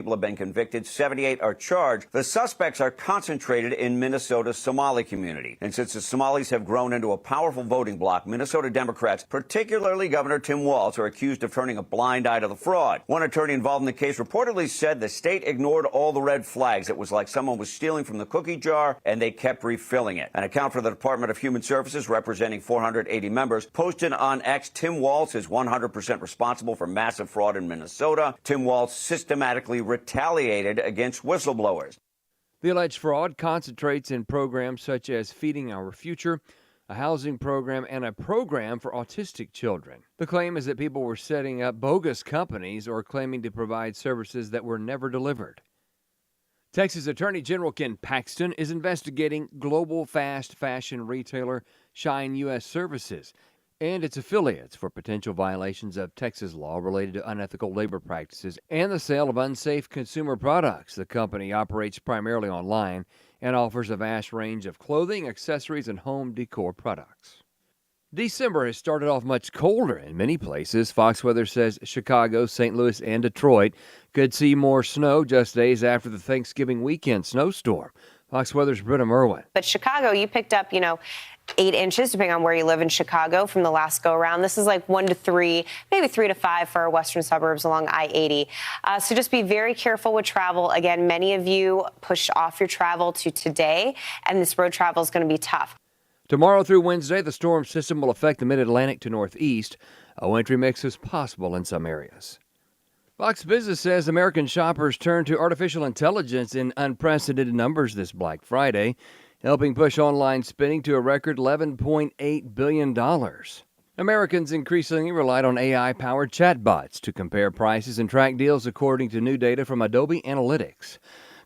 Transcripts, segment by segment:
People have been convicted, 78 are charged. The suspects are concentrated in Minnesota's Somali community. And since the Somalis have grown into a powerful voting bloc, Minnesota Democrats, particularly Governor Tim Walz, are accused of turning a blind eye to the fraud. One attorney involved in the case reportedly said the state ignored all the red flags. It was like someone was stealing from the cookie jar and they kept refilling it. An account for the Department of Human Services, representing 480 members, posted on X, Tim Walz is 100% responsible for massive fraud in Minnesota. Tim Walz systematically retaliated against whistleblowers. The alleged fraud concentrates in programs such as Feeding Our Future, a housing program, and a program for autistic children. The claim is that people were setting up bogus companies or claiming to provide services that were never delivered. Texas Attorney General Ken Paxton is investigating global fast fashion retailer Shine U.S. Services and its affiliates for potential violations of Texas law related to unethical labor practices and the sale of unsafe consumer products. The company operates primarily online and offers a vast range of clothing, accessories, and home decor products. December has started off much colder in many places. Fox Weather says Chicago, St. Louis, and Detroit could see more snow just days after the Thanksgiving weekend snowstorm. Fox Weather's Britta Merwin. But Chicago, you picked up, 8 inches, depending on where you live in Chicago from the last go-around. This is like 1 to 3, maybe 3 to 5 for our western suburbs along I-80. So just be very careful with travel. Again, many of you pushed off your travel to today, and this road travel is going to be tough. Tomorrow through Wednesday, the storm system will affect the mid-Atlantic to northeast. A wintry mix is possible in some areas. Fox Business says American shoppers turn to artificial intelligence in unprecedented numbers this Black Friday, helping push online spending to a record $11.8 billion. Americans increasingly relied on AI-powered chatbots to compare prices and track deals, according to new data from Adobe Analytics.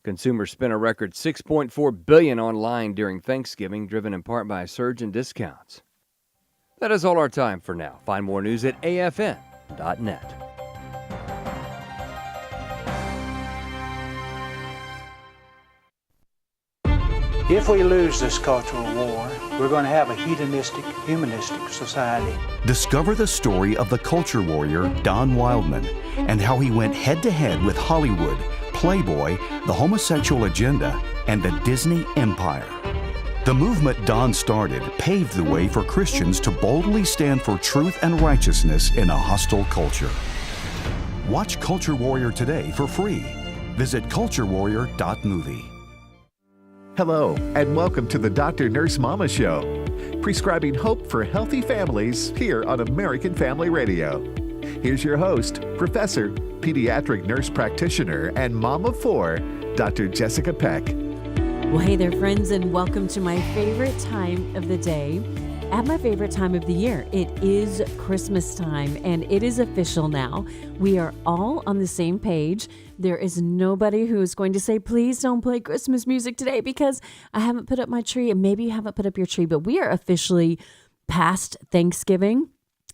Consumers spent a record $6.4 billion online during Thanksgiving, driven in part by a surge in discounts. That is all our time for now. Find more news at afn.net. If we lose this cultural war, we're going to have a hedonistic, humanistic society. Discover the story of the culture warrior Don Wildman and how he went head-to-head with Hollywood, Playboy, the homosexual agenda, and the Disney empire. The movement Don started paved the way for Christians to boldly stand for truth and righteousness in a hostile culture. Watch Culture Warrior today for free. Visit culturewarrior.movie. Hello, and welcome to the Dr. Nurse Mama Show, prescribing hope for healthy families here on American Family Radio. Here's your host, Professor, Pediatric Nurse Practitioner, and Mom of 4, Dr. Jessica Peck. Well, hey there, friends, and welcome to my favorite time of the day. At my favorite time of the year, it is Christmas time, and it is official now. We are all on the same page. There is nobody who is going to say, please don't play Christmas music today because I haven't put up my tree, and maybe you haven't put up your tree, but we are officially past Thanksgiving.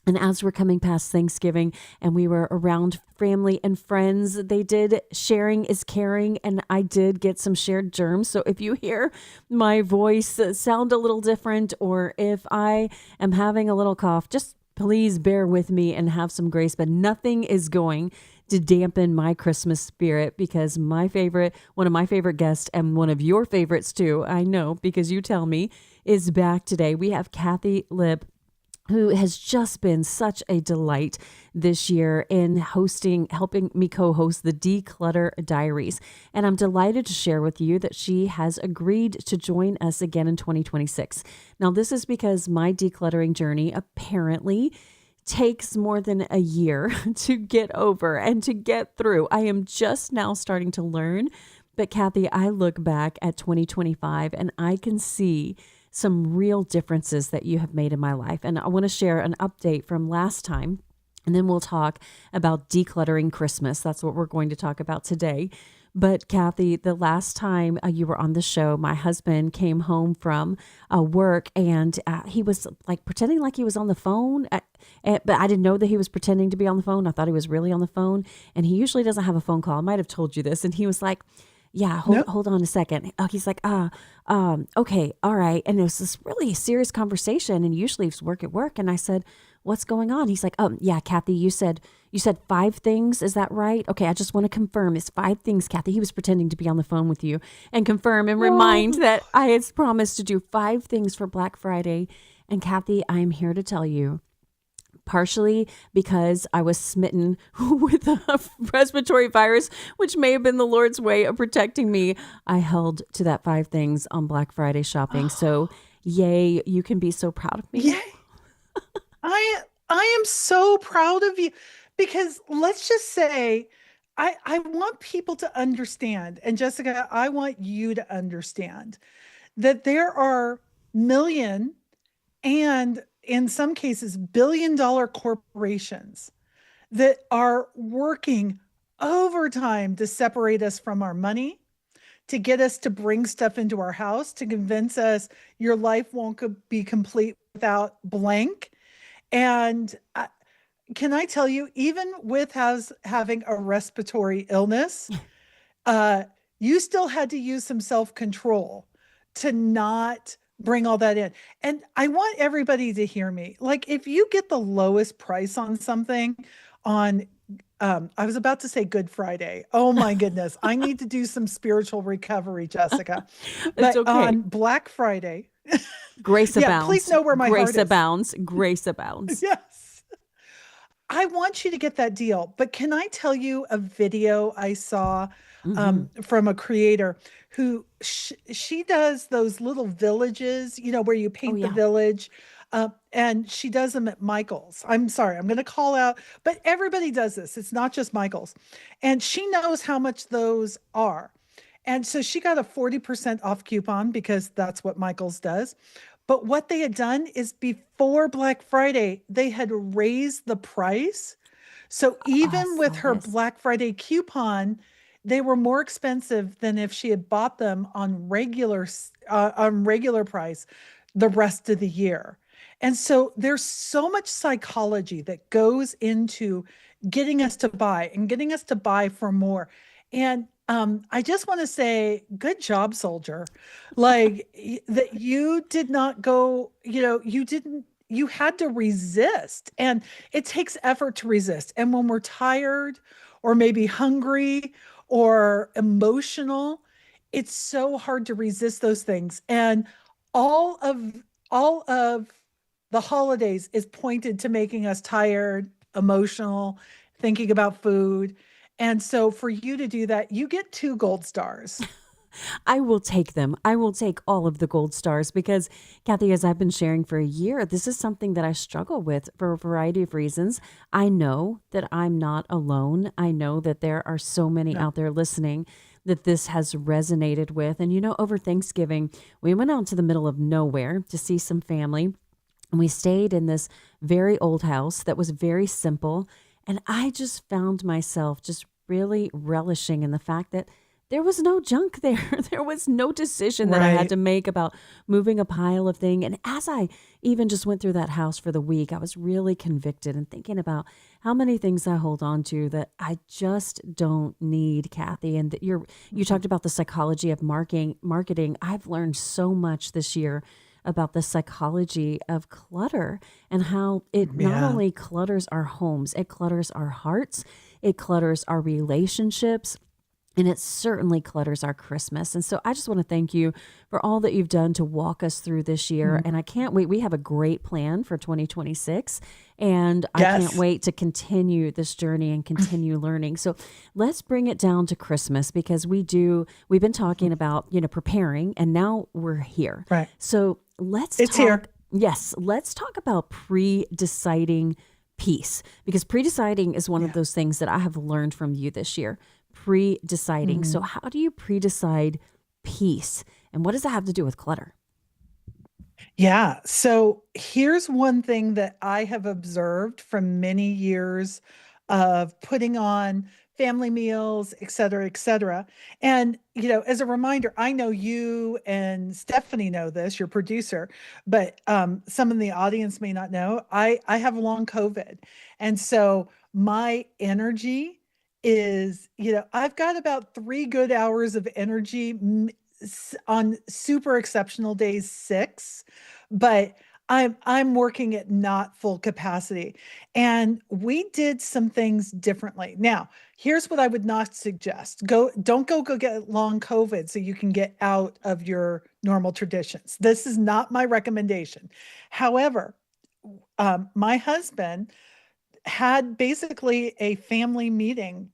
And as we're coming past Thanksgiving and we were around family and friends, they did sharing is caring, and I did get some shared germs. So if you hear my voice sound a little different, or if I am having a little cough, just please bear with me and have some grace. But nothing is going to dampen my Christmas spirit, because one of my favorite guests, and one of your favorites too, I know because you tell me, is back today. We have Kathy Lipp, who has just been such a delight this year in helping me co-host the Declutter Diaries. And I'm delighted to share with you that she has agreed to join us again in 2026. Now, this is because my decluttering journey apparently takes more than a year to get over and to get through. I am just now starting to learn. But Kathy, I look back at 2025 and I can see some real differences that you have made in my life. And I want to share an update from last time, and then we'll talk about decluttering Christmas. That's what we're going to talk about today. But Kathy, the last time you were on the show, my husband came home from work, and he was like pretending like he was on the phone. But I didn't know that he was pretending to be on the phone. I thought he was really on the phone, and he usually doesn't have a phone call. I might have told you this. And he was like, yeah, hold on a second. He's like, okay, all right. And it was this really serious conversation, and usually it's work at work. And I said, what's going on? He's like, yeah, Kathy, you said You said 5 things. Is that right? Okay, I just want to confirm. It's 5 things, Kathy. He was pretending to be on the phone with you and confirm and remind that I had promised to do 5 things for Black Friday. And Kathy, I am here to tell you, partially because I was smitten with a respiratory virus, which may have been the Lord's way of protecting me. I held to that 5 things on Black Friday shopping. So, yay, you can be so proud of me. Yay. I am so proud of you, because let's just say I want people to understand, and Jessica, I want you to understand that there are million and in some cases billion-dollar corporations that are working overtime to separate us from our money, to get us to bring stuff into our house, to convince us your life won't be complete without blank. And can I tell you, even with having a respiratory illness, you still had to use some self-control to not bring all that in. And I want everybody to hear me. Like, if you get the lowest price on something on, I was about to say Good Friday. Oh my goodness. I need to do some spiritual recovery, Jessica. But okay. on Black Friday, Grace abounds. Yeah, please know where my heart is. Grace abounds. Grace abounds. Yes. I want you to get that deal. But can I tell you a video I saw from a creator who she does those little villages, where you paint the village. And she does them at Michael's. I'm sorry, I'm going to call out, but everybody does this. It's not just Michael's. And she knows how much those are. And so she got a 40% off coupon because that's what Michael's does. But what they had done is before Black Friday, they had raised the price. So even with her Black Friday coupon, they were more expensive than if she had bought them on regular price the rest of the year. And so there's so much psychology that goes into getting us to buy and getting us to buy for more. And I just want to say, good job, soldier. Like that you did not go, you had to resist. And it takes effort to resist. And when we're tired or maybe hungry or emotional, it's so hard to resist those things. And all of the holidays is pointed to making us tired, emotional, thinking about food. And so for you to do that, you get 2 gold stars. I will take them. I will take all of the gold stars because, Kathy, as I've been sharing for a year, this is something that I struggle with for a variety of reasons. I know that I'm not alone. I know that there are so many out there listening that this has resonated with. And, over Thanksgiving, we went out to the middle of nowhere to see some family. And we stayed in this very old house that was very simple. And I just found myself just really relishing in the fact that there was no junk there. There was no decision that I had to make about moving a pile of things. And as I even just went through that house for the week, I was really convicted and thinking about how many things I hold on to that I just don't need, Kathy. And that you talked about the psychology of marketing. I've learned so much this year about the psychology of clutter and how it not only clutters our homes, it clutters our hearts, it clutters our relationships, and it certainly clutters our Christmas. And so I just want to thank you for all that you've done to walk us through this year. And I can't wait. We have a great plan for 2026. And I can't wait to continue this journey and continue learning. So let's bring it down to Christmas because we've been talking about, preparing, and now we're here. Right. So let's talk. Yes. Let's talk about pre-deciding peace, because pre-deciding is one of those things that I have learned from you this year. Pre-deciding. So how do you pre-decide peace? And what does that have to do with clutter? Yeah. So here's one thing that I have observed from many years of putting on family meals, et cetera, et cetera. And, as a reminder, I know you and Stephanie know this, your producer, but some in the audience may not know, I have long COVID. And so my energy is, I've got about 3 good hours of energy on super exceptional days, 6, but I'm working at not full capacity. And we did some things differently. Now, here's what I would not suggest. Don't go get long COVID so you can get out of your normal traditions. This is not my recommendation. However, my husband had basically a family meeting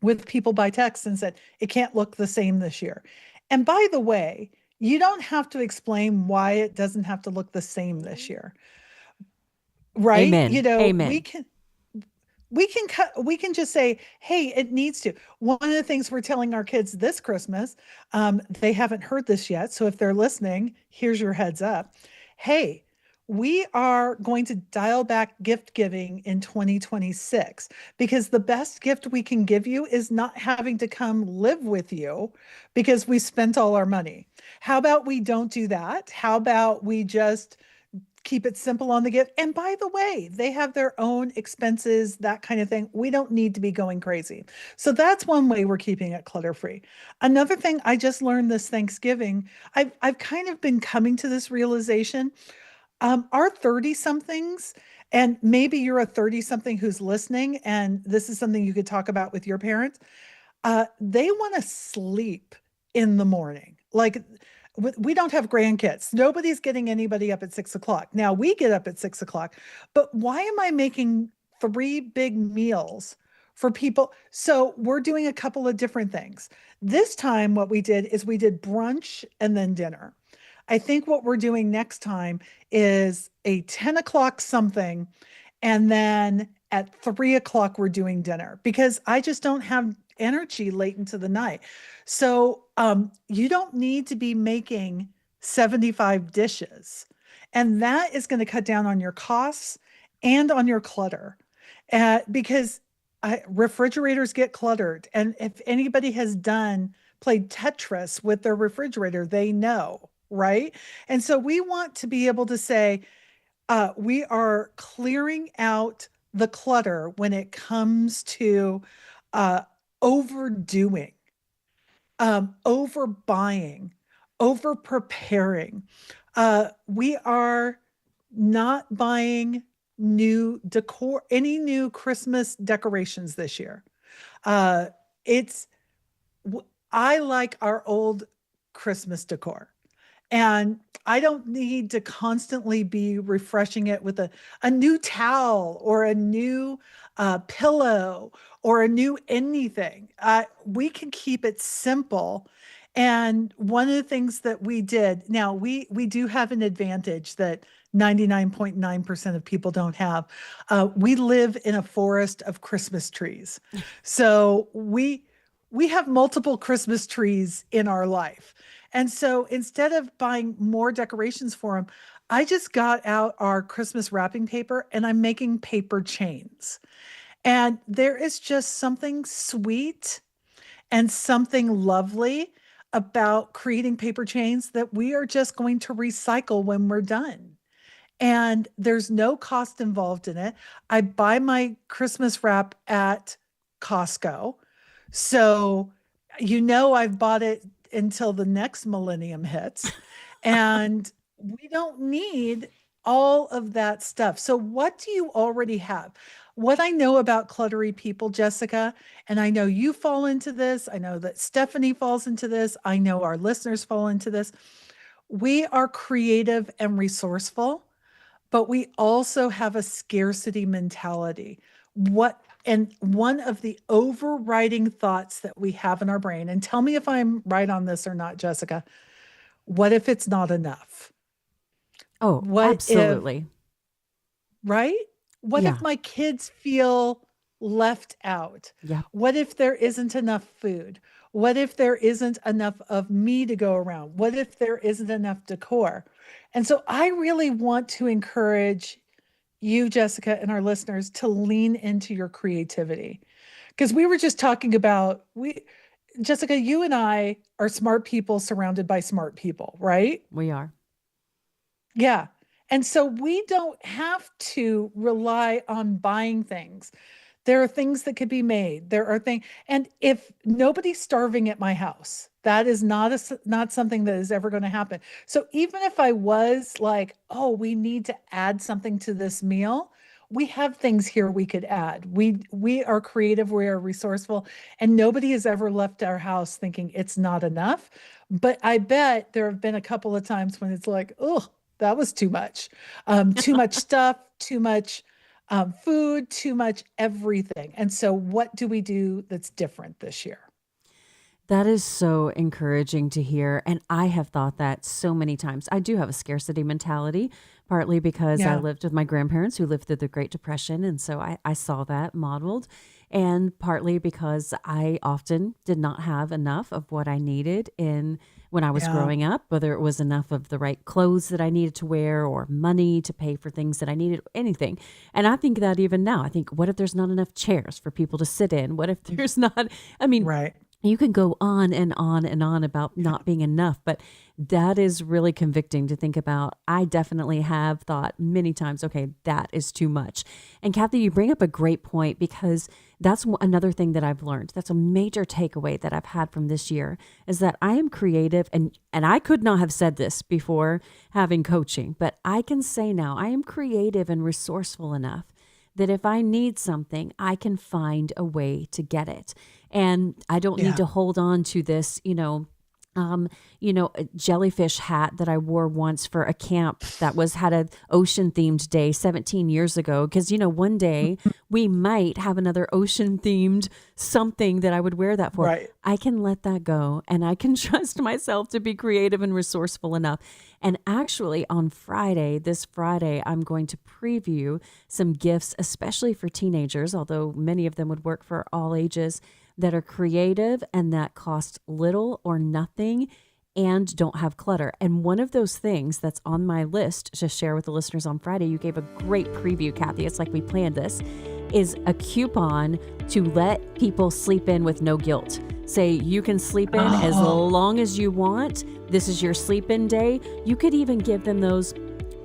with people by text and said, it can't look the same this year. And by the way, you don't have to explain why it doesn't have to look the same this year. Right? Amen. We Amen. can we can just say, hey, it needs to. One of the things we're telling our kids this Christmas, they haven't heard this yet. So if they're listening, here's your heads up. Hey, we are going to dial back gift giving in 2026 because the best gift we can give you is not having to come live with you because we spent all our money. How about we don't do that? How about we just keep it simple on the gift? And by the way, they have their own expenses, that kind of thing. We don't need to be going crazy. So that's one way we're keeping it clutter free. Another thing I just learned this Thanksgiving, I've kind of been coming to this realization. Our 30 somethings, and maybe you're a 30 something who's listening, and this is something you could talk about with your parents. They want to sleep in the morning. Like we don't have grandkids. Nobody's getting anybody up at 6 o'clock. Now we get up at 6 o'clock, but why am I making 3 big meals for people? So we're doing a couple of different things. This time, what we did is we did brunch and then dinner. I think what we're doing next time is a 10 o'clock something. And then at 3 o'clock, we're doing dinner because I just don't have energy late into the night. So you don't need to be making 75 dishes. And that is going to cut down on your costs and on your clutter because refrigerators get cluttered. And if anybody has played Tetris with their refrigerator, they know, right? And so we want to be able to say, we are clearing out the clutter when it comes to overdoing, overbuying, over preparing. We are not buying new decor, any new Christmas decorations this year. It's I like our old Christmas decor. And I don't need to constantly be refreshing it with a new towel or a new pillow or a new anything. We can keep it simple. And one of the things that we did, now we do have an advantage that 99.9% of people don't have. We live in a forest of Christmas trees. So we have multiple Christmas trees in our life. And so instead of buying more decorations for them, I just got out our Christmas wrapping paper and I'm making paper chains. And there is just something sweet and something lovely about creating paper chains that we are just going to recycle when we're done. And there's no cost involved in it. I buy my Christmas wrap at Costco. So, I've bought it until the next millennium hits. And we don't need all of that stuff. So, what do you already have? What I know about cluttery people, Jessica, and I know you fall into this, I know that Stephanie falls into this, I know our listeners fall into this. We are creative and resourceful, but we also have a scarcity mentality. And one of the overriding thoughts that we have in our brain, and tell me if I'm right on this or not, Jessica, what if it's not enough? Oh, absolutely. Right? What Yeah. if my kids feel left out? Yeah. What if there isn't enough food? What if there isn't enough of me to go around? What if there isn't enough decor? And so I really want to encourage you, Jessica, and our listeners to lean into your creativity. Because we were just talking about, Jessica, you and I are smart people surrounded by smart people, right? We are. Yeah. And so we don't have to rely on buying things. There are things that could be made. There are things, and if nobody's starving at my house, That is not something that is ever going to happen. So even if I was like, oh, we need to add something to this meal, we have things here we could add. We are creative, we are resourceful, and nobody has ever left our house thinking it's not enough. But I bet there have been a couple of times when it's like, oh, that was too much. Too much stuff, too much food, too much everything. And so what do we do that's different this year? That is so encouraging to hear. And I have thought that so many times. I do have a scarcity mentality, partly because I Yeah. lived with my grandparents who lived through the Great Depression. And so I saw that modeled. And partly because I often did not have enough of what I needed when I was Yeah. growing up, whether it was enough of the right clothes that I needed to wear or money to pay for things that I needed, anything. And I think that even now, I think, what if there's not enough chairs for people to sit in? What if there's not, I mean, Right. you can go on and on and on about not being enough, but that is really convicting to think about. I definitely have thought many times, okay, that is too much. And Kathy, you bring up a great point, because that's another thing that I've learned. That's a major takeaway that I've had from this year, is that I am creative, and I could not have said this before having coaching, but I can say now I am creative and resourceful enough that if I need something, I can find a way to get it. And I don't Yeah. need to hold on to this, a jellyfish hat that I wore once for a camp that had a ocean themed day 17 years ago. Because, one day we might have another ocean themed something that I would wear that for. Right. I can let that go, and I can trust myself to be creative and resourceful enough. And actually on this Friday, I'm going to preview some gifts, especially for teenagers, although many of them would work for all ages, that are creative and that cost little or nothing and don't have clutter. And one of those things that's on my list to share with the listeners on Friday, you gave a great preview, Kathy. It's like we planned this, is a coupon to let people sleep in with no guilt. Say you can sleep in as long as you want. This is your sleep in day. You could even give them those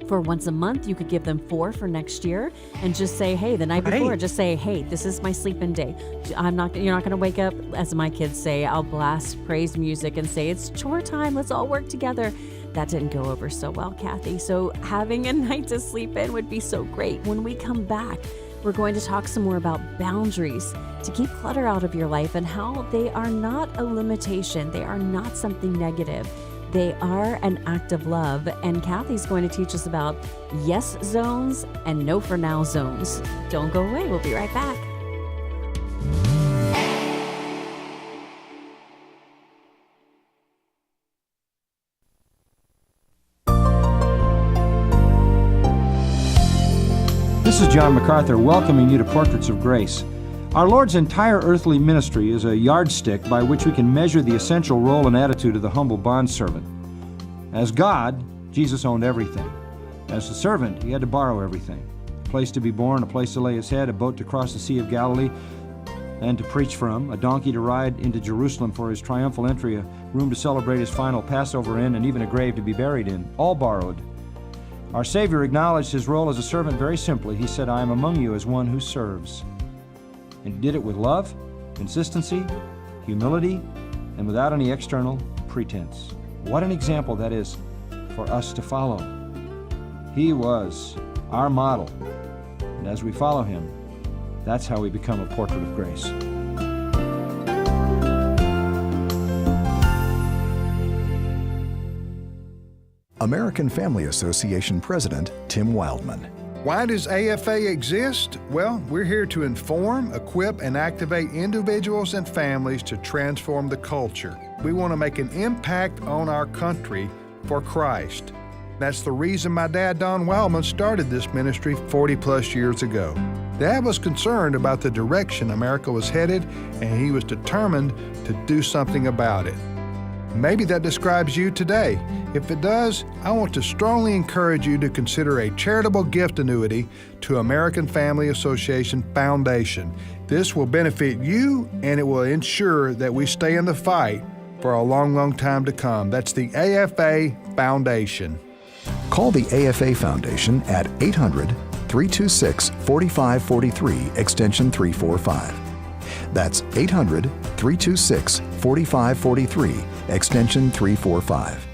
for once a month. You could give them 4 for next year, and just say, hey, the night before, Right. just say, hey, this is my sleep-in day. You're not going to wake up, as my kids say. I'll blast praise music and say, it's chore time. Let's all work together. That didn't go over so well, Kathy. So having a night to sleep in would be so great. When we come back, we're going to talk some more about boundaries to keep clutter out of your life and how they are not a limitation. They are not something negative. They are an act of love, and Kathy's going to teach us about yes zones and no for now zones. Don't go away. We'll be right back. This is John MacArthur welcoming you to Portraits of Grace. Our Lord's entire earthly ministry is a yardstick by which we can measure the essential role and attitude of the humble bondservant. As God, Jesus owned everything. As a servant, he had to borrow everything. A place to be born, a place to lay his head, a boat to cross the Sea of Galilee and to preach from, a donkey to ride into Jerusalem for his triumphal entry, a room to celebrate his final Passover in, and even a grave to be buried in, all borrowed. Our Savior acknowledged his role as a servant very simply. He said, I am among you as one who serves. And he did it with love, consistency, humility, and without any external pretense. What an example that is for us to follow. He was our model, and as we follow him, that's how we become a portrait of grace. American Family Association President Tim Wildman. Why does AFA exist? Well, we're here to inform, equip, and activate individuals and families to transform the culture. We want to make an impact on our country for Christ. That's the reason my dad, Don Wildman, started this ministry 40 plus years ago. Dad was concerned about the direction America was headed, and he was determined to do something about it. Maybe that describes you today. If it does, I want to strongly encourage you to consider a charitable gift annuity to American Family Association Foundation. This will benefit you, and it will ensure that we stay in the fight for a long, long time to come. That's the AFA Foundation. Call the AFA Foundation at 800-326-4543, extension 345. That's 800-326-4543, extension 345.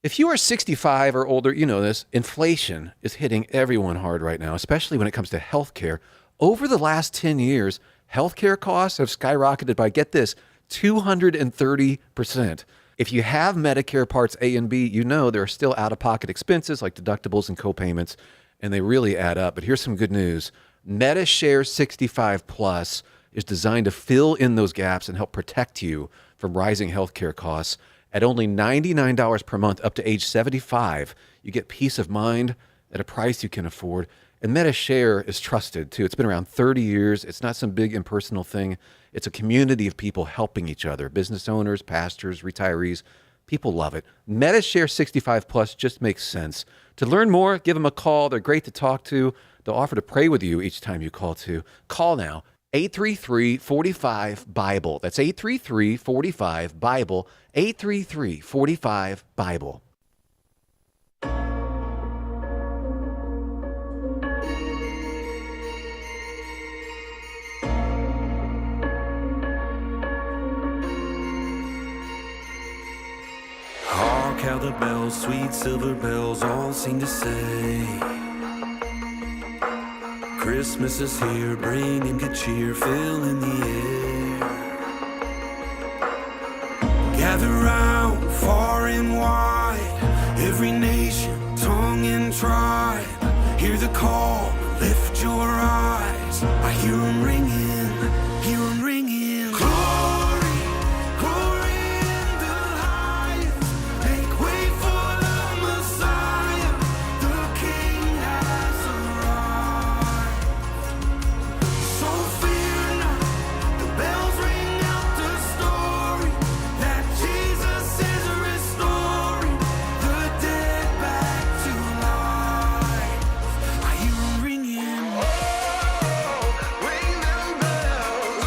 If you are 65 or older, you know this, inflation is hitting everyone hard right now, especially when it comes to healthcare. Over the last 10 years, healthcare costs have skyrocketed by, get this, 230%. If you have Medicare Parts A and B, you know there are still out-of-pocket expenses like deductibles and copayments, and they really add up. But here's some good news. MediShare 65 Plus is designed to fill in those gaps and help protect you from rising healthcare costs. At only $99 per month up to age 75, you get peace of mind at a price you can afford. And MediShare is trusted, too. It's been around 30 years. It's not some big impersonal thing. It's a community of people helping each other, business owners, pastors, retirees. People love it. MediShare 65 Plus just makes sense. To learn more, give them a call. They're great to talk to. They'll offer to pray with you each time you call, too. Call now. 833-45-BIBLE. That's 833-45-BIBLE. 833-45-BIBLE. Hark how the bells, sweet silver bells, all seem to say Christmas is here, bringing good cheer, filling the air. Gather round, far and wide, every nation, tongue and tribe. Hear the call, lift your eyes. I hear 'em ringing, hear 'em ringing. Glory, glory in the highest. Make way for the Messiah. The King has arrived. So fear not, the bells ring out the story that Jesus is restoring the dead back to life. I hear 'em ringing. Oh, ring them bells.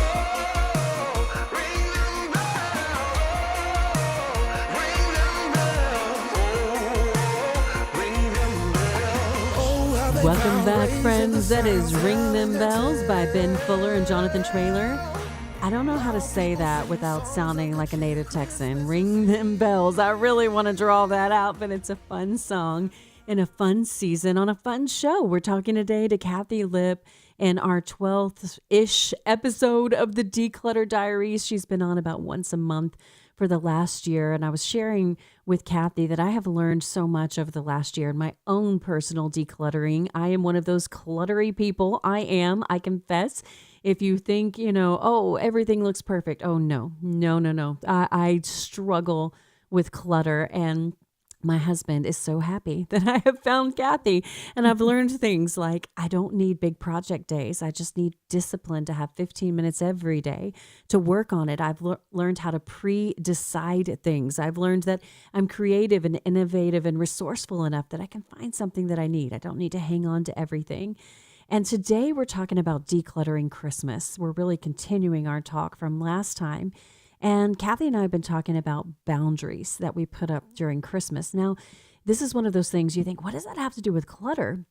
Oh, ring them bells. Ring them bells. Oh, ring them bells. Oh, how they Welcome pound, back, raise friends. the That is sound, Ring Them sound, Bells sound. by Ben Fuller and Jonathan Traylor. I don't know how to say that without sounding like a native Texan. Ring them bells. I really want to draw that out, but it's a fun song in a fun season on a fun show. We're talking today to Kathy Lipp in our 12th-ish episode of the Declutter Diaries. She's been on about once a month for the last year, and I was sharing with Kathy that I have learned so much over the last year in my own personal decluttering. I am one of those cluttery people. I confess. If you think, oh, everything looks perfect. Oh, no. I struggle with clutter, and my husband is so happy that I have found Kathy, and I've learned things like I don't need big project days. I just need discipline to have 15 minutes every day to work on it. I've learned how to pre-decide things. I've learned that I'm creative and innovative and resourceful enough that I can find something that I need. I don't need to hang on to everything. And today we're talking about decluttering Christmas. We're really continuing our talk from last time. And Kathy and I have been talking about boundaries that we put up during Christmas. Now, this is one of those things you think, what does that have to do with clutter?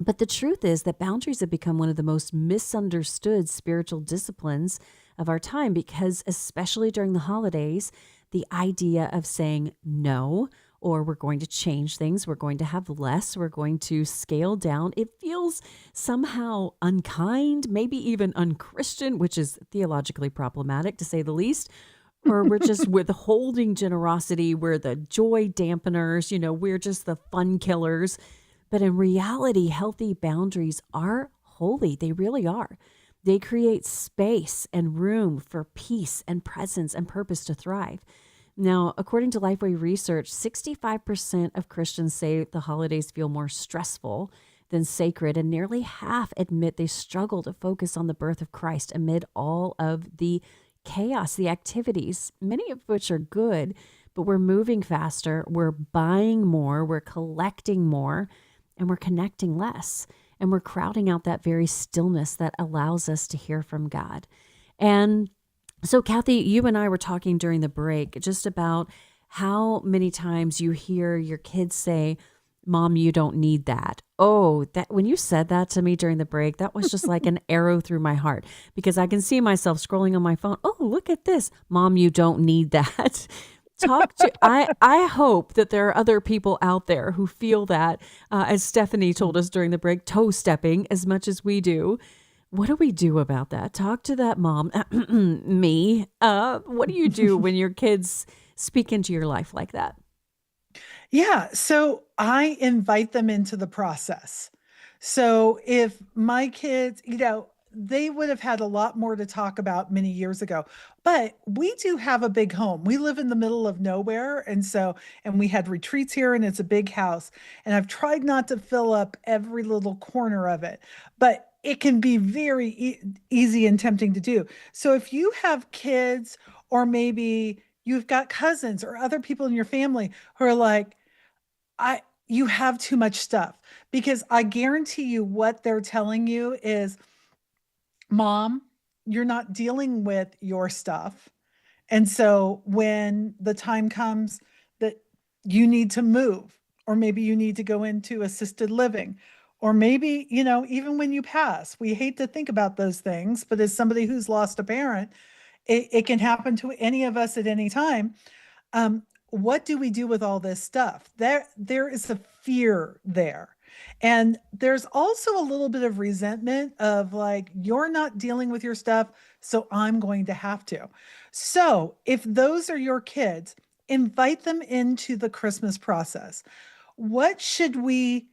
But the truth is that boundaries have become one of the most misunderstood spiritual disciplines of our time because, especially during the holidays, the idea of saying no, or we're going to change things, we're going to have less, we're going to scale down, it feels somehow unkind, maybe even unchristian, which is theologically problematic to say the least. Or we're just withholding generosity, we're the joy dampeners, we're just the fun killers. But in reality, healthy boundaries are holy. They really are. They create space and room for peace and presence and purpose to thrive. Now, according to Lifeway research, 65% of Christians say the holidays feel more stressful than sacred, and nearly half admit they struggle to focus on the birth of Christ amid all of the chaos, the activities, many of which are good, but we're moving faster, we're buying more, we're collecting more, and we're connecting less. And we're crowding out that very stillness that allows us to hear from God. And so, Kathy, you and I were talking during the break just about how many times you hear your kids say, Mom, you don't need that. Oh, that when you said that to me during the break, that was just like an arrow through my heart because I can see myself scrolling on my phone. Oh, look at this. Mom, you don't need that. I hope that there are other people out there who feel that, as Stephanie told us during the break, toe stepping as much as we do. What do we do about that? Talk to that mom, me. What do you do when your kids speak into your life like that? Yeah, so I invite them into the process. So if my kids, they would have had a lot more to talk about many years ago. But we do have a big home. We live in the middle of nowhere. And we had retreats here, and it's a big house. And I've tried not to fill up every little corner of it, but it can be very easy and tempting to do. So if you have kids, or maybe you've got cousins or other people in your family who are like, you have too much stuff, because I guarantee you what they're telling you is, Mom, you're not dealing with your stuff. And so when the time comes that you need to move, or maybe you need to go into assisted living, or maybe, even when you pass, we hate to think about those things, but as somebody who's lost a parent, it can happen to any of us at any time. What do we do with all this stuff? There is a fear there. And there's also a little bit of resentment of like, you're not dealing with your stuff, so I'm going to have to. So if those are your kids, invite them into the Christmas process. What should we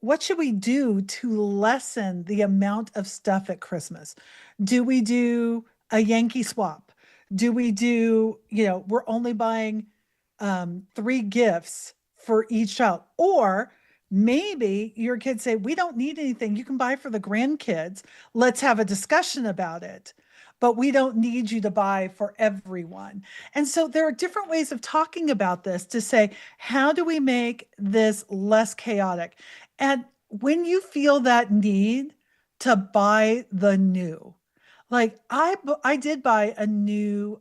do to lessen the amount of stuff at Christmas? Do we do a Yankee swap? Do we do, we're only buying 3 gifts for each child? Or maybe your kids say, we don't need anything. You can buy for the grandkids. Let's have a discussion about it. But we don't need you to buy for everyone. And so there are different ways of talking about this to say, how do we make this less chaotic? And when you feel that need to buy the new, like I did buy a new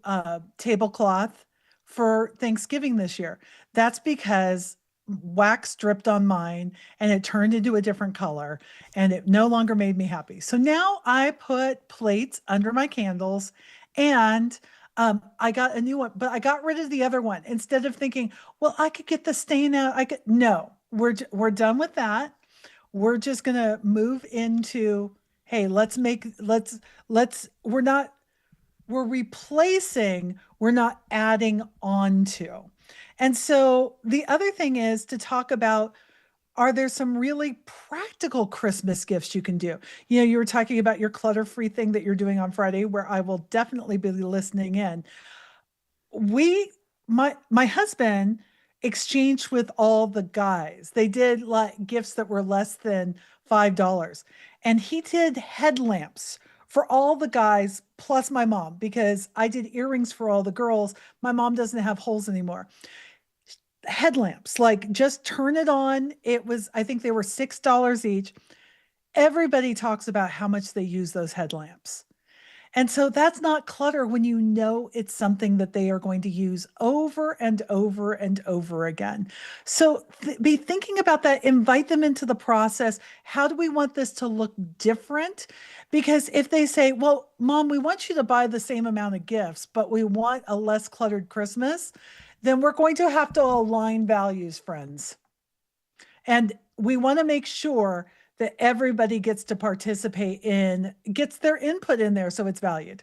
tablecloth for Thanksgiving this year. That's because wax dripped on mine and it turned into a different color and it no longer made me happy. So now I put plates under my candles, and I got a new one, but I got rid of the other one instead of thinking, well, I could get the stain out. No, we're done with that. We're just going to move into, hey, we're replacing, we're not adding on to. And so the other thing is to talk about, are there some really practical Christmas gifts you can do? You were talking about your clutter-free thing that you're doing on Friday, where I will definitely be listening in. My husband exchanged with all the guys. They did like gifts that were less than $5. And he did headlamps for all the guys plus my mom, because I did earrings for all the girls. My mom doesn't have holes anymore. Headlamps, like just turn it on. I think they were $6 each. Everybody talks about how much they use those headlamps. And so that's not clutter when you know it's something that they are going to use over and over and over again. So be thinking about that. Invite them into the process. How do we want this to look different? Because if they say, well, Mom, we want you to buy the same amount of gifts, but we want a less cluttered Christmas, then we're going to have to align values, friends. And we want to make sure that everybody gets to participate gets their input in there so it's valued.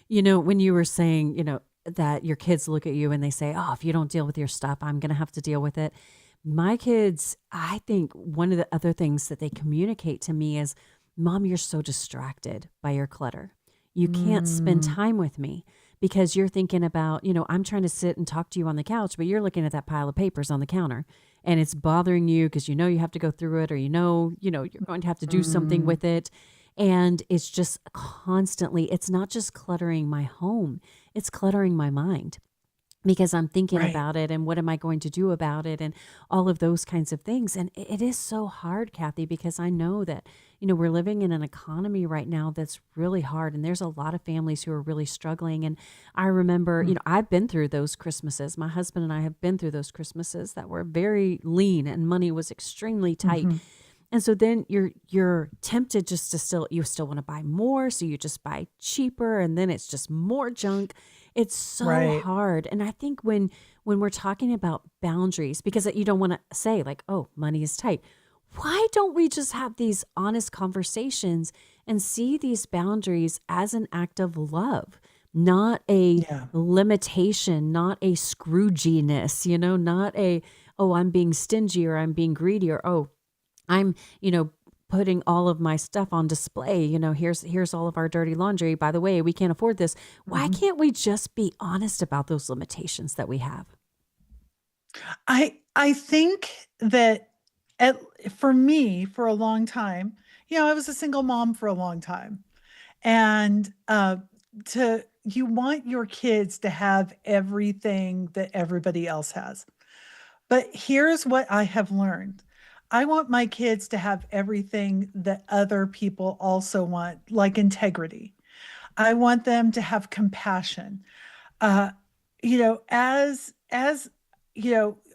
When you were saying, that your kids look at you and they say, oh, if you don't deal with your stuff, I'm going to have to deal with it. My kids, I think one of the other things that they communicate to me is, Mom, you're so distracted by your clutter. You can't spend time with me because you're thinking about, I'm trying to sit and talk to you on the couch, but you're looking at that pile of papers on the counter and it's bothering you because you have to go through it, or you're going to have to do something with it. And it's just constantly, it's not just cluttering my home, it's cluttering my mind. because I'm thinking Right. about it and what am I going to do about it and all of those kinds of things. And it is so hard, Kathy, because I know that, we're living in an economy right now that's really hard. And there's a lot of families who are really struggling. And I remember, I've been through those Christmases. My husband and I have been through those Christmases that were very lean and money was extremely tight. Mm-hmm. And so then you're tempted just to you still want to buy more, so you just buy cheaper, and then it's just more junk. It's so Right. hard. And I think when we're talking about boundaries, because you don't want to say like, "Oh, money is tight." Why don't we just have these honest conversations and see these boundaries as an act of love, not a Yeah. limitation, not a Scrooginess, not a, "Oh, I'm being stingy," or "I'm being greedy," or "Oh, I'm, putting all of my stuff on display. Here's all of our dirty laundry. By the way, we can't afford this." Why Mhm. can't we just be honest about those limitations that we have? I think that at, for me, for a long time, I was a single mom for a long time. And to you want your kids to have everything that everybody else has. But here's what I have learned. I want my kids to have everything that other people also want, like integrity. I want them to have compassion. Uh, as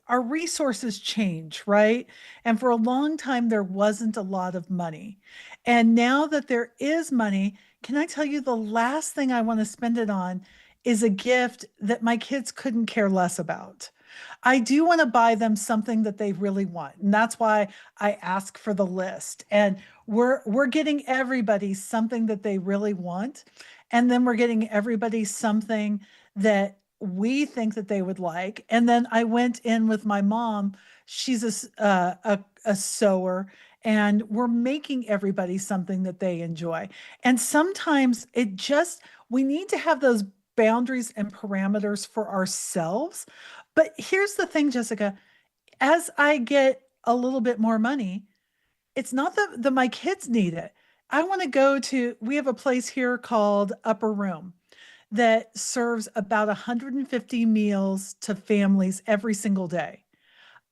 our resources change, right? And for a long time there wasn't a lot of money. And now that there is money, can I tell you the last thing I want to spend it on is a gift that my kids couldn't care less about. I do want to buy them something that they really want. And that's why I ask for the list. And we're getting everybody something that they really want. And then we're getting everybody something that we think that they would like. And then I went in with my mom. She's a sewer, and we're making everybody something that they enjoy. And sometimes we need to have those boundaries and parameters for ourselves. But here's the thing, Jessica, as I get a little bit more money, it's not that my kids need it. I want to we have a place here called Upper Room that serves about 150 meals to families every single day.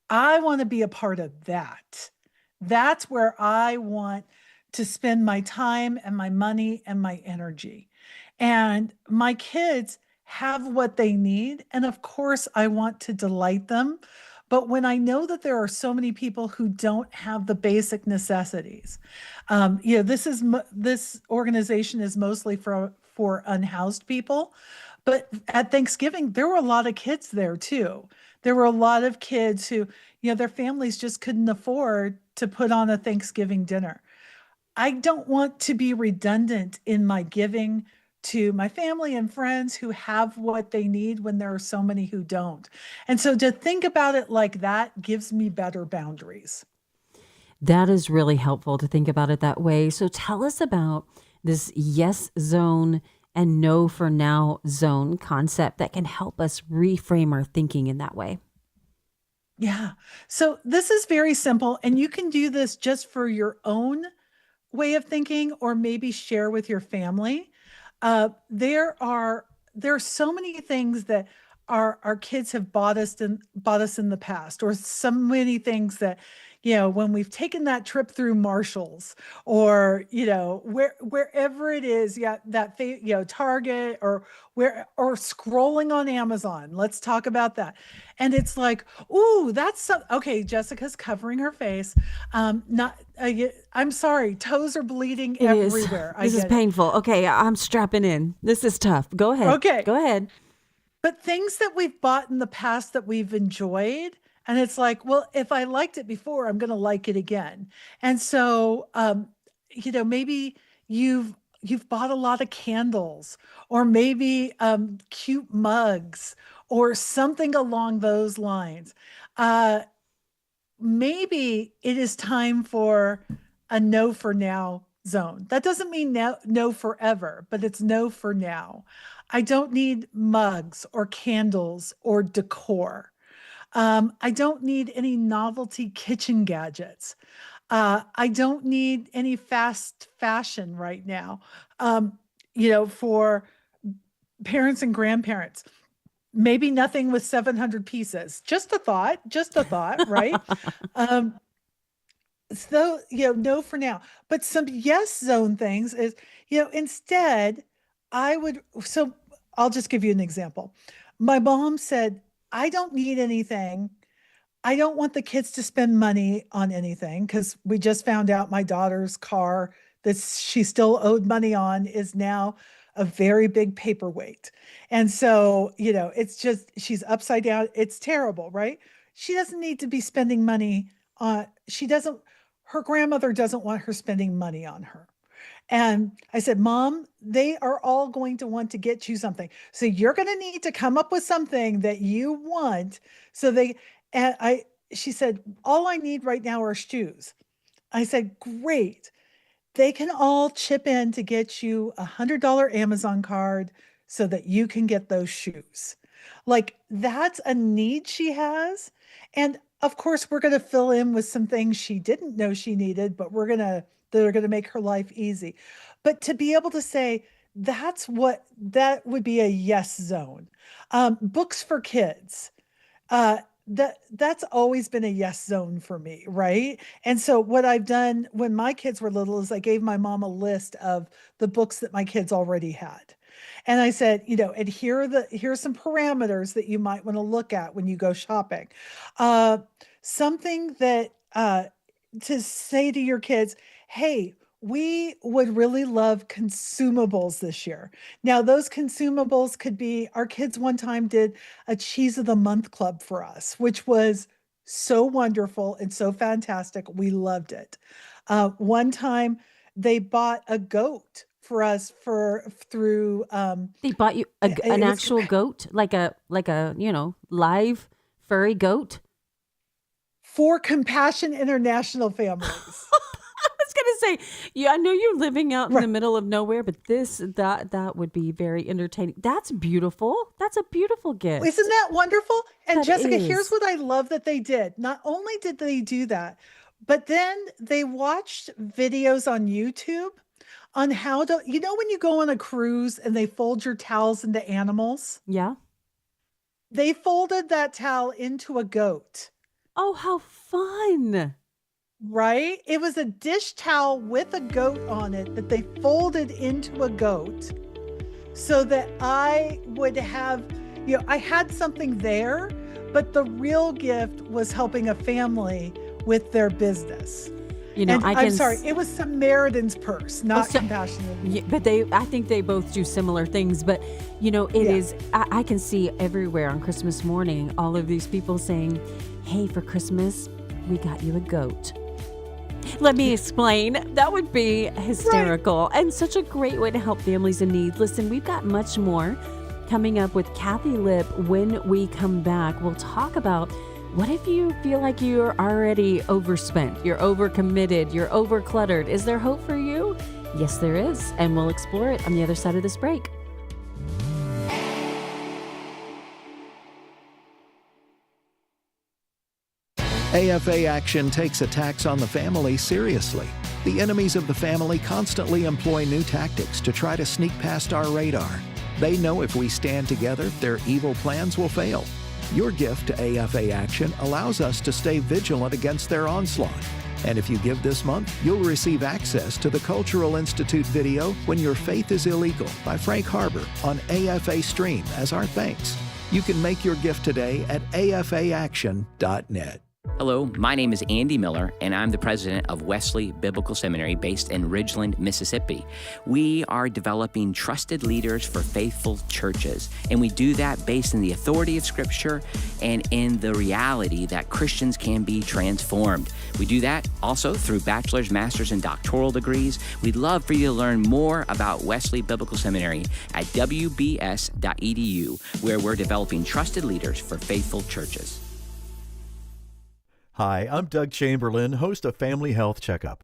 I want to be a part of that. That's where I want to spend my time and my money and my energy. And my kids have what they need. And of course, I want to delight them. But when I know that there are so many people who don't have the basic necessities, this organization is mostly for unhoused people. But at Thanksgiving, there were a lot of kids there too. There were a lot of kids who, their families just couldn't afford to put on a Thanksgiving dinner. I don't want to be redundant in my giving to my family and friends who have what they need when there are so many who don't. And so to think about it like that gives me better boundaries. That is really helpful to think about it that way. So tell us about this yes zone and no for now zone concept that can help us reframe our thinking in that way. Yeah. So this is very simple, and you can do this just for your own way of thinking or maybe share with your family. There are so many things that our kids have bought us in the past, or so many things that, when we've taken that trip through Marshalls, or wherever it is, yeah, Target, or scrolling on Amazon. Let's talk about that. And it's like, ooh, okay. Jessica's covering her face. Not I'm sorry, toes are bleeding It is. everywhere. I This is get it. painful. Okay, I'm strapping in. This is tough. Go ahead. Okay. Go ahead. But things that we've bought in the past that we've enjoyed, and it's like, well, if I liked it before, I'm going to like it again. And so, maybe you've bought a lot of candles, or maybe cute mugs, or something along those lines. Uh, Maybe it is time for a no for now zone. That doesn't mean no forever, but it's no for now. I don't need mugs or candles or decor. I don't need any novelty kitchen gadgets. I don't need any fast fashion right now. For parents and grandparents, maybe nothing with 700 pieces. Just a thought, right? So, no for now. But some yes zone things is, instead, so I'll just give you an example. My mom said, I don't need anything. I don't want the kids to spend money on anything because we just found out my daughter's car that she still owed money on is now a very big paperweight. And so, it's just, she's upside down. It's terrible, right? She doesn't need to be spending money on, her grandmother doesn't want her spending money on her. And I said, Mom, they are all going to want to get you something. So you're going to need to come up with something that you want. She said, all I need right now are shoes. I said, great. They can all chip in to get you $100 Amazon card so that you can get those shoes. Like, that's a need she has. And of course, we're going to fill in with some things she didn't know she needed, but that are going to make her life easy. But to be able to say, that would be a yes zone. Books for kids. That's always been a yes zone for me, right? And so what I've done when my kids were little is I gave my mom a list of the books that my kids already had. And I said, and here's some parameters that you might want to look at when you go shopping. Something that to say to your kids, hey, we would really love consumables this year. Now, those consumables could be, our kids one time did a Cheese of the Month club for us, which was so wonderful and so fantastic. We loved it. One time they bought a goat for us through. They bought you an actual goat, like a live furry goat for Compassion International families. I was going to say, yeah, I know you're living out in the middle of nowhere, but that would be very entertaining. That's beautiful. That's a beautiful gift. Isn't that wonderful? And That Jessica, is. here's what I love that they did. Not only did they do that, but then they watched videos on YouTube on how to, when you go on a cruise and they fold your towels into animals? Yeah. They folded that towel into a goat. Oh, how fun. Right? It was a dish towel with a goat on it that they folded into a goat so that I would have, I had something there, but the real gift was helping a family with their business. I'm sorry, it was Samaritan's Purse, not Compassionate. Yeah, but I think they both do similar things. But, it is, I can see everywhere on Christmas morning, all of these people saying, hey, for Christmas, we got you a goat. Let me explain. That would be hysterical and such a great way to help families in need. Listen, we've got much more coming up with Kathy Lipp when we come back. We'll talk about what if you feel like you're already overspent, you're overcommitted, you're overcluttered. Is there hope for you? Yes, there is. And we'll explore it on the other side of this break. AFA Action takes attacks on the family seriously. The enemies of the family constantly employ new tactics to try to sneak past our radar. They know if we stand together, their evil plans will fail. Your gift to AFA Action allows us to stay vigilant against their onslaught. And if you give this month, you'll receive access to the Cultural Institute video When Your Faith is Illegal by Frank Harbor on AFA Stream as our thanks. You can make your gift today at afaaction.net. Hello, my name is Andy Miller, and I'm the president of Wesley Biblical Seminary based in Ridgeland, Mississippi. We are developing trusted leaders for faithful churches, and we do that based in the authority of Scripture and in the reality that Christians can be transformed. We do that also through bachelor's, master's, and doctoral degrees. We'd love for you to learn more about Wesley Biblical Seminary at wbs.edu, where we're developing trusted leaders for faithful churches. Hi, I'm Doug Chamberlain, host of Family Health Checkup.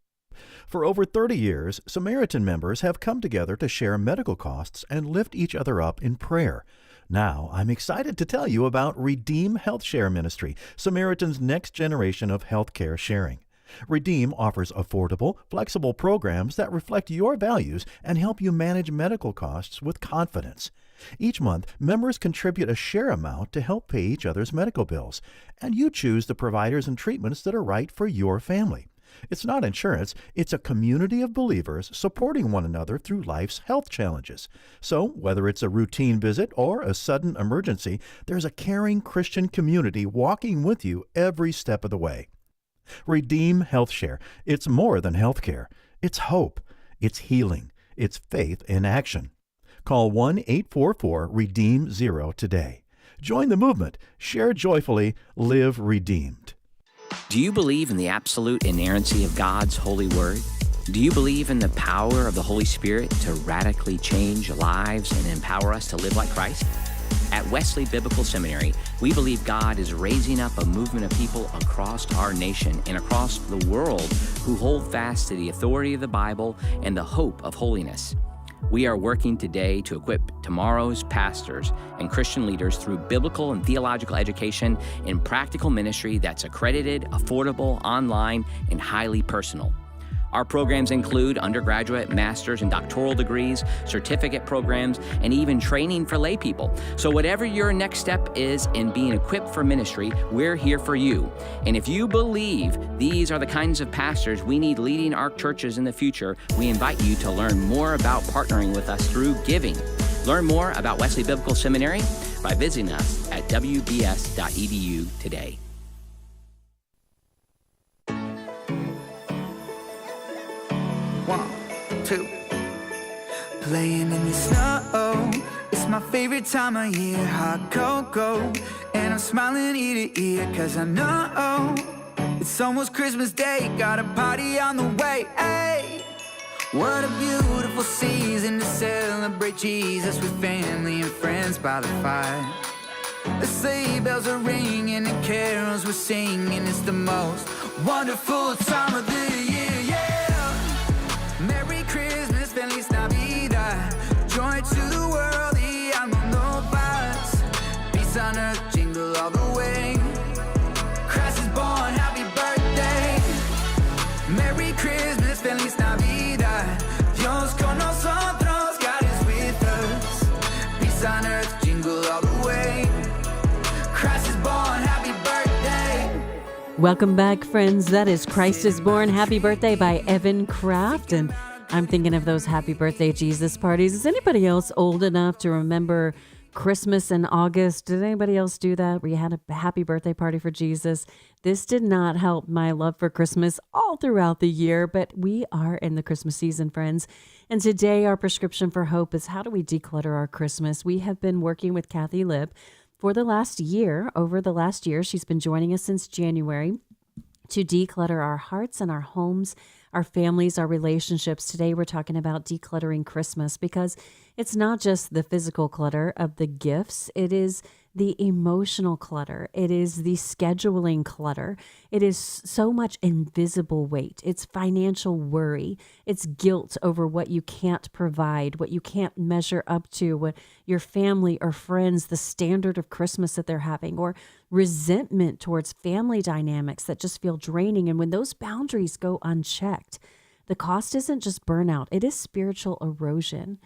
For over 30 years, Samaritan members have come together to share medical costs and lift each other up in prayer. Now, I'm excited to tell you about Redeem Health Share Ministry, Samaritan's next generation of healthcare sharing. Redeem offers affordable, flexible programs that reflect your values and help you manage medical costs with confidence. Each month, members contribute a share amount to help pay each other's medical bills, and you choose the providers and treatments that are right for your family. It's not insurance, it's a community of believers supporting one another through life's health challenges. So, whether it's a routine visit or a sudden emergency, there's a caring Christian community walking with you every step of the way. Redeem Health Share. It's more than health care. It's hope. It's healing. It's faith in action. Call 1-844-REDEEM-0 today. Join the movement. Share joyfully. Live redeemed. Do you believe in the absolute inerrancy of God's holy word? Do you believe in the power of the Holy Spirit to radically change lives and empower us to live like Christ? At Wesley Biblical Seminary, we believe God is raising up a movement of people across our nation and across the world who hold fast to the authority of the Bible and the hope of holiness. We are working today to equip tomorrow's pastors and Christian leaders through biblical and theological education and practical ministry that's accredited, affordable, online, and highly personal. Our programs include undergraduate, master's, and doctoral degrees, certificate programs, and even training for lay people. So whatever your next step is in being equipped for ministry, we're here for you. And if you believe these are the kinds of pastors we need leading our churches in the future, we invite you to learn more about partnering with us through giving. Learn more about Wesley Biblical Seminary by visiting us at wbs.edu today. One, two. Playing in the snow, it's my favorite time of year. Hot cocoa, and I'm smiling ear to ear, cause I know it's almost Christmas Day. Got a party on the way, hey. What a beautiful season to celebrate Jesus with family and friends by the fire. The sleigh bells are ringing and carols we're singing. It's the most wonderful time of the year, yeah. Merry Christmas, Feliz Navidad. Joy to the world, the no paz. Peace on earth, jingle all the way. Christ is born, happy birthday. Merry Christmas, Feliz Navidad. Dios con nosotros, God is with us. Peace on earth, jingle all the way. Christ is born, happy birthday. Welcome back, friends. That is Christ is Born. Happy Birthday by Evan Kraft. And I'm thinking of those Happy Birthday Jesus parties. Is anybody else old enough to remember Christmas in August? Did anybody else do that, where you had a happy birthday party for Jesus? This did not help my love for Christmas all throughout the year, but we are in the Christmas season, friends. And today our prescription for hope is, how do we declutter our Christmas? We have been working with Kathy Lipp for the last year. Over the last year, she's been joining us since January to declutter our hearts and our homes, our families, our relationships. Today, we're talking about decluttering Christmas, because it's not just the physical clutter of the gifts. It is the emotional clutter. It is the scheduling clutter. It is so much invisible weight. It's financial worry. It's guilt over what you can't provide, what you can't measure up to, what your family or friends, the standard of Christmas that they're having, or resentment towards family dynamics that just feel draining. And when those boundaries go unchecked, the cost isn't just burnout, it is spiritual erosion.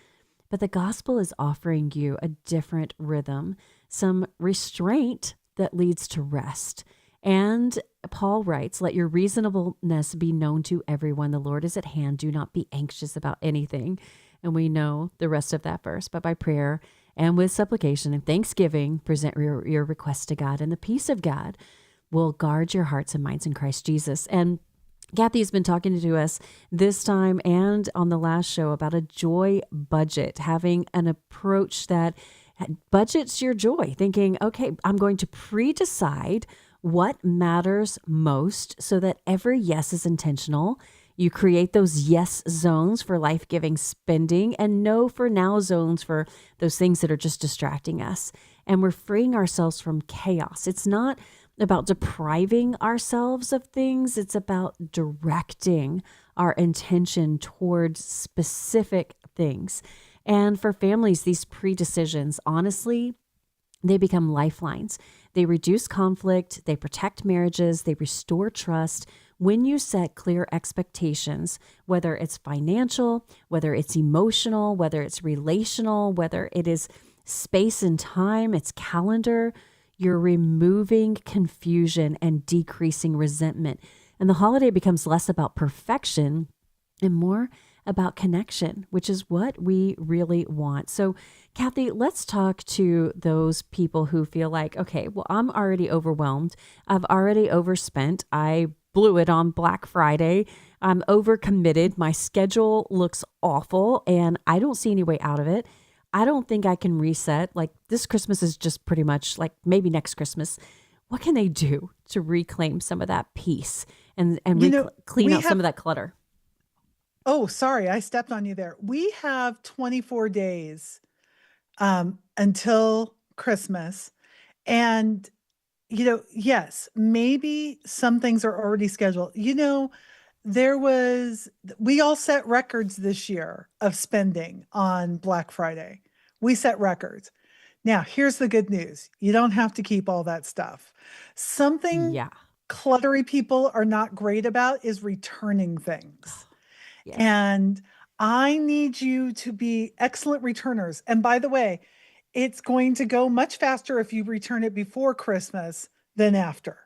But the gospel is offering you a different rhythm, some restraint that leads to rest. And Paul writes, let your reasonableness be known to everyone. The Lord is at hand. Do not be anxious about anything. And we know the rest of that verse. But by prayer and with supplication and thanksgiving, present your requests to God. And the peace of God will guard your hearts and minds in Christ Jesus. And Kathy's been talking to us this time and on the last show about a joy budget, having an approach that budgets your joy, thinking, okay, I'm going to pre-decide what matters most so that every yes is intentional. You create those yes zones for life-giving spending and no for now zones for those things that are just distracting us. And we're freeing ourselves from chaos. It's not about depriving ourselves of things. It's about directing our intention towards specific things. And for families, these pre-decisions, honestly, they become lifelines. They reduce conflict, they protect marriages, they restore trust. When you set clear expectations, whether it's financial, whether it's emotional, whether it's relational, whether it is space and time, it's calendar. You're removing confusion and decreasing resentment. And the holiday becomes less about perfection and more about connection, which is what we really want. So, Kathy, let's talk to those people who feel like, okay, well, I'm already overwhelmed. I've already overspent. I blew it on Black Friday. I'm overcommitted. My schedule looks awful and I don't see any way out of it. I don't think I can reset. Like this Christmas is just pretty much like maybe next Christmas. What can they do to reclaim some of that peace and clean out some of that clutter? Oh, sorry, I stepped on you there. We have 24 days until Christmas. And, yes, maybe some things are already scheduled. We all set records this year of spending on Black Friday. We set records. Now, here's the good news. You don't have to keep all that stuff. Something cluttery people are not great about is returning things. Yes. And I need you to be excellent returners. And by the way, it's going to go much faster if you return it before Christmas than after.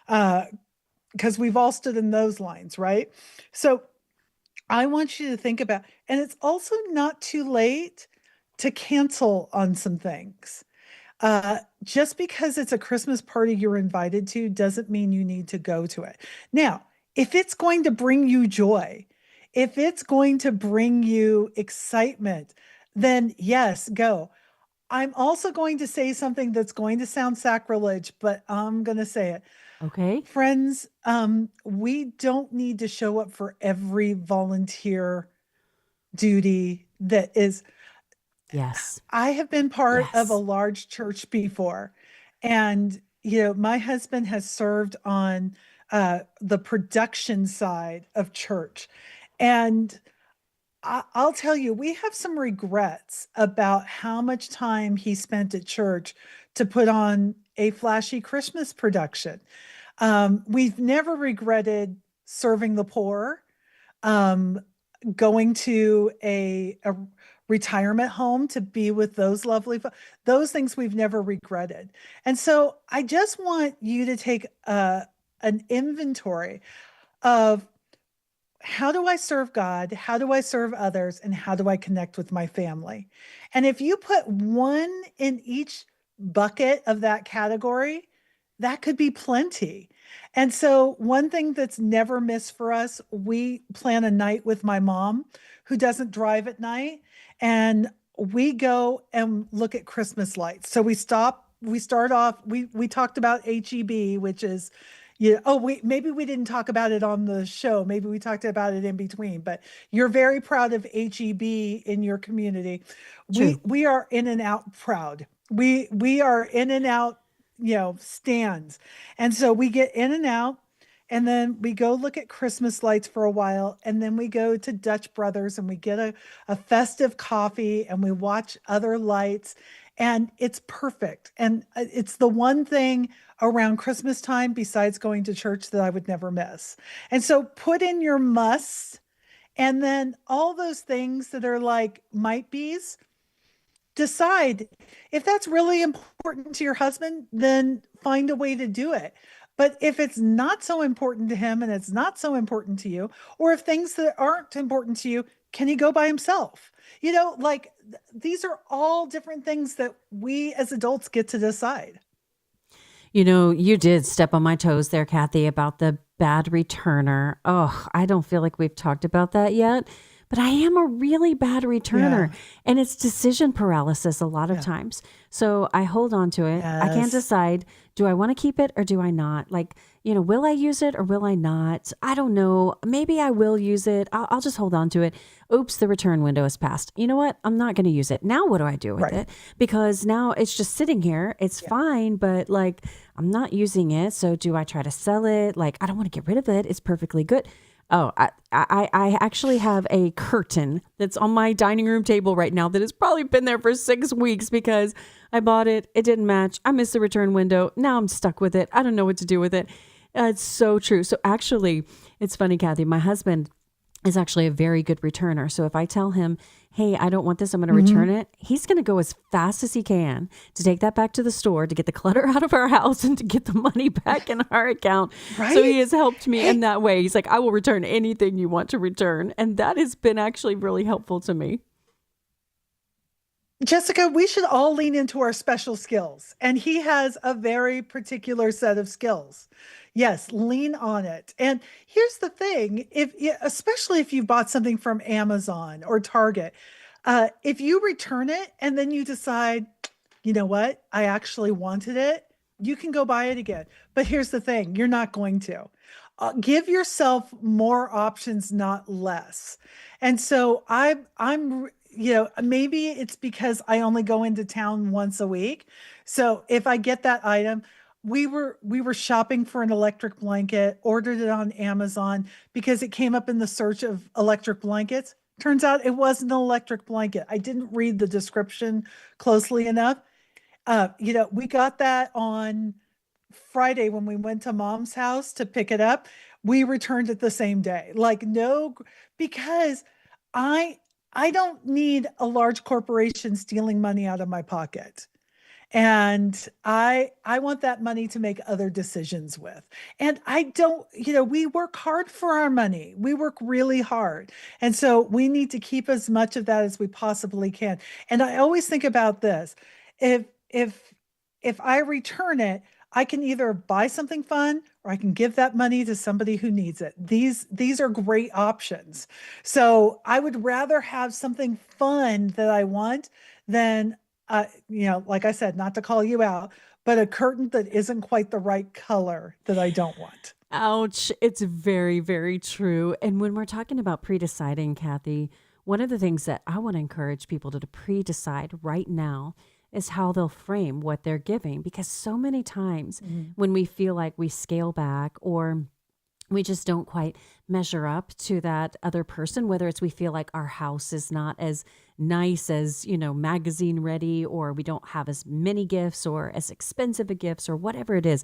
Because we've all stood in those lines, right? So I want you to think about, and it's also not too late to cancel on some things. Just because it's a Christmas party you're invited to doesn't mean you need to go to it. Now, if it's going to bring you joy, if it's going to bring you excitement, then yes, go. I'm also going to say something that's going to sound sacrilege, but I'm going to say it. Okay. Friends, we don't need to show up for every volunteer duty that is. Yes. I have been part of a large church before, and my husband has served on the production side of church. And I'll tell you, we have some regrets about how much time he spent at church to put on a flashy Christmas production. We've never regretted serving the poor, going to a retirement home to be with those lovely those things we've never regretted. And so I just want you to take an inventory of, how do I serve God? How do I serve others? And how do I connect with my family? And if you put one in each bucket of that category, that could be plenty. And so one thing that's never missed for us, we plan a night with my mom who doesn't drive at night. And we go and look at Christmas lights. So we start off, we talked about HEB, which is, maybe we didn't talk about it on the show. Maybe we talked about it in between, but you're very proud of HEB in your community. We are in and out proud. We are in and out, stands. And so we get in and out, and then we go look at Christmas lights for a while. And then we go to Dutch Brothers and we get a festive coffee and we watch other lights. And it's perfect. And it's the one thing around Christmas time besides going to church that I would never miss. And so put in your musts, and then all those things that are like might be's, decide if that's really important to your husband, then find a way to do it. But if it's not so important to him and it's not so important to you, or if things that aren't important to you, can he go by himself? These are all different things that we as adults get to decide. You did step on my toes there, Kathy, about the bad returner. Oh, I don't feel like we've talked about that yet, but I am a really bad returner, and it's decision paralysis a lot of times. So I hold on to it. Yes. I can't decide, do I want to keep it or do I not? Will I use it or will I not? I don't know. Maybe I will use it. I'll just hold on to it. Oops, the return window has passed. You know what? I'm not going to use it. Now what do I do with it? Because now it's just sitting here. It's fine, but I'm not using it. So do I try to sell it? I don't want to get rid of it. It's perfectly good. Oh, I actually have a curtain that's on my dining room table right now that has probably been there for 6 weeks because I bought it. It didn't match. I missed the return window. Now I'm stuck with it. I don't know what to do with it. It's so true. So actually, it's funny, Kathy, my husband is actually a very good returner. So if I tell him, hey, I don't want this, I'm going to Mhm. return it, he's going to go as fast as he can to take that back to the store, to get the clutter out of our house and to get the money back in our account. So he Right? has helped me Hey, in that way. He's like, I will return anything you want to return. And that has been actually really helpful to me. Jessica, we should all lean into our special skills. And he has a very particular set of skills. Yes, lean on it. And here's the thing, especially if you bought something from Amazon or Target, if you return it and then you decide, you know what, I actually wanted it, you can go buy it again. But here's the thing, you're not going to. Give yourself more options, not less. And so maybe it's because I only go into town once a week. So if I get that item, we were shopping for an electric blanket, ordered it on Amazon because it came up in the search of electric blankets. Turns out it wasn't an electric blanket. I didn't read the description closely enough. We got that on Friday when we went to mom's house to pick it up. We returned it the same day. Like no, because I I don't need a large corporation stealing money out of my pocket. And I want that money to make other decisions with. And I don't, we work hard for our money. We work really hard. And so we need to keep as much of that as we possibly can. And I always think about this. If if if I return it, I can either buy something fun or I can give that money to somebody who needs it. These are great options. So I would rather have something fun that I want than like I said, not to call you out, but a curtain that isn't quite the right color that I don't want. Ouch. It's very, very true. And when we're talking about pre-deciding, Kathy, one of the things that I want to encourage people to pre-decide right now is how they'll frame what they're giving. Because so many times when we feel like we scale back or we just don't quite measure up to that other person, whether it's we feel like our house is not as nice as, magazine ready, or we don't have as many gifts or as expensive a gifts or whatever it is.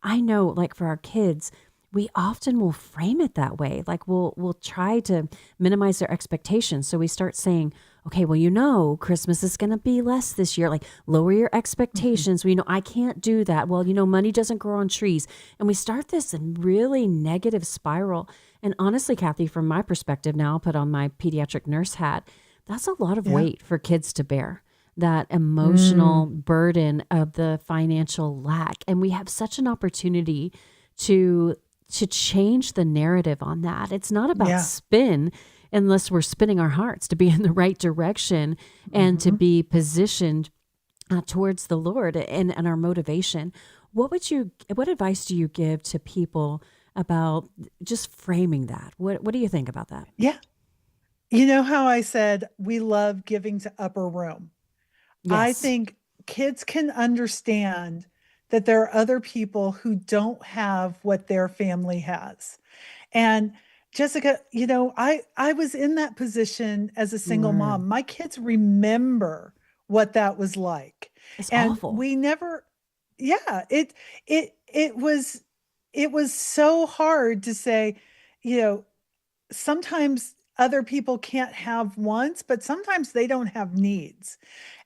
I know, like for our kids, we often will frame it that way. Like we'll try to minimize their expectations. So we start saying, okay, well, Christmas is going to be less this year. Like lower your expectations. Well, I can't do that. Well, money doesn't grow on trees. And we start this really negative spiral. And honestly, Kathy, from my perspective, now I'll put on my pediatric nurse hat. That's a lot of weight for kids to bear, that emotional burden of the financial lack. And we have such an opportunity to change the narrative on that. It's not about spin unless we're spinning our hearts to be in the right direction and to be positioned towards the Lord and our motivation. What advice do you give to people about just framing that? What do you think about that? Yeah. You know how I said we love giving to upper room? I Yes. think kids can understand that there are other people who don't have what their family has. And Jessica, I was in that position as a You single were. mom. My kids remember what that was like. It's And awful. we never, yeah, it was so hard to say, you know, sometimes other people can't have wants, but sometimes they don't have needs.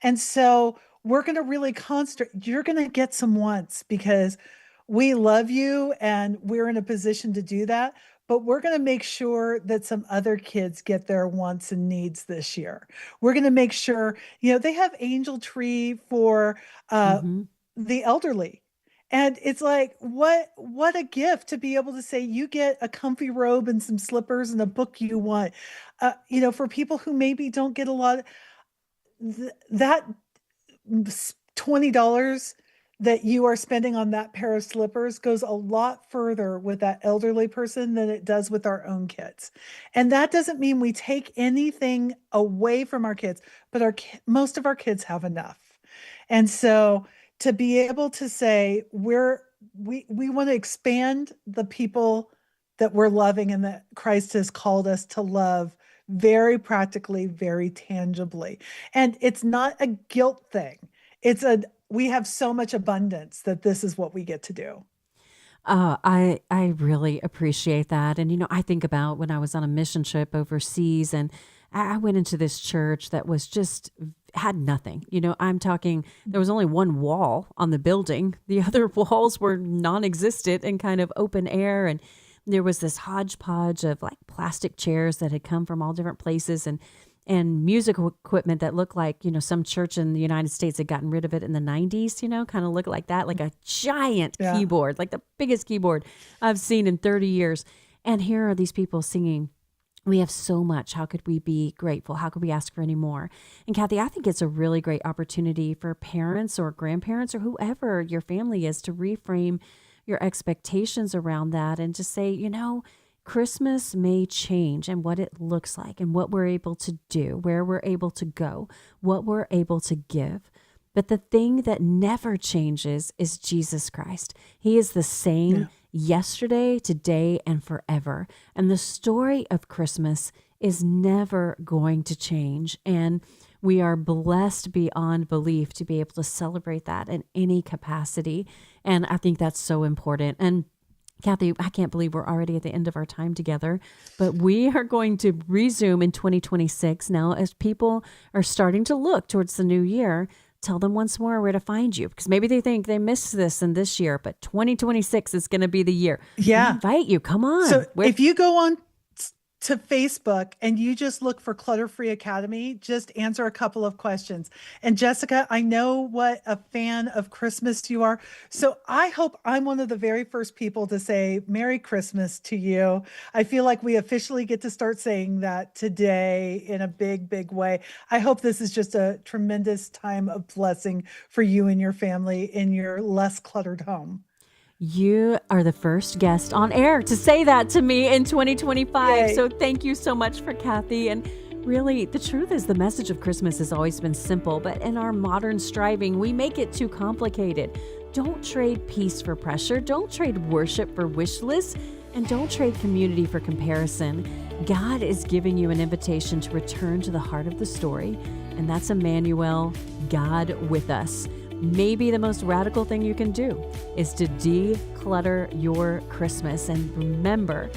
And so we're going to really concentrate. You're going to get some wants because we love you and we're in a position to do that. But we're going to make sure that some other kids get their wants and needs this year. We're going to make sure, they have Angel Tree for Mm-hmm. the elderly. And it's like, what a gift to be able to say you get a comfy robe and some slippers and a book you want. For people who maybe don't get a lot, that $20 that you are spending on that pair of slippers goes a lot further with that elderly person than it does with our own kids. And that doesn't mean we take anything away from our kids, but most of our kids have enough. And so to be able to say we want to expand the people that we're loving and that Christ has called us to love very practically, very tangibly. And it's not a guilt thing. We have so much abundance that this is what we get to do. I really appreciate that. And, I think about when I was on a mission trip overseas, and I went into this church that was just had nothing. I'm talking, there was only one wall on the building. The other walls were non-existent and kind of open air. And there was this hodgepodge of like plastic chairs that had come from all different places, and music equipment that looked like, some church in the United States had gotten rid of it in the 90s, kind of looked like that, like a giant keyboard, like the biggest keyboard I've seen in 30 years. And here are these people singing, "We have so much. How could we be grateful? How could we ask for any more?" And Kathy, I think it's a really great opportunity for parents or grandparents or whoever your family is to reframe your expectations around that and just say, Christmas may change and what it looks like and what we're able to do, where we're able to go, what we're able to give. But the thing that never changes is Jesus Christ. He is the same yesterday, today, and forever. And the story of Christmas is never going to change. And we are blessed beyond belief to be able to celebrate that in any capacity. And I think that's so important. And Kathy, I can't believe we're already at the end of our time together, but we are going to resume in 2026 now as people are starting to look towards the new year. Tell them once more where to find you, because maybe they think they missed this in this year, but 2026 is going to be the year. Yeah. We invite you. Come on. So if you go on to Facebook and you just look for Clutter Free Academy, just answer a couple of questions. And Jessica, I know what a fan of Christmas you are. So I hope I'm one of the very first people to say Merry Christmas to you. I feel like we officially get to start saying that today in a big, big way. I hope this is just a tremendous time of blessing for you and your family in your less cluttered home. You are the first guest on air to say that to me in 2025. Yay. So thank you so much for Kathy. And really, the truth is the message of Christmas has always been simple, but in our modern striving, we make it too complicated. Don't trade peace for pressure. Don't trade worship for wish lists. And don't trade community for comparison. God is giving you an invitation to return to the heart of the story. And that's Emmanuel, God with us. Maybe the most radical thing you can do is to declutter your Christmas and remember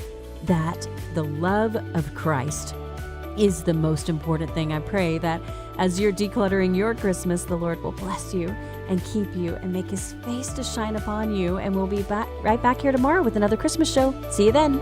that the love of Christ is the most important thing. I pray that as you're decluttering your Christmas, the Lord will bless you and keep you and make his face to shine upon you. And we'll be right back here tomorrow with another Christmas show. See you then.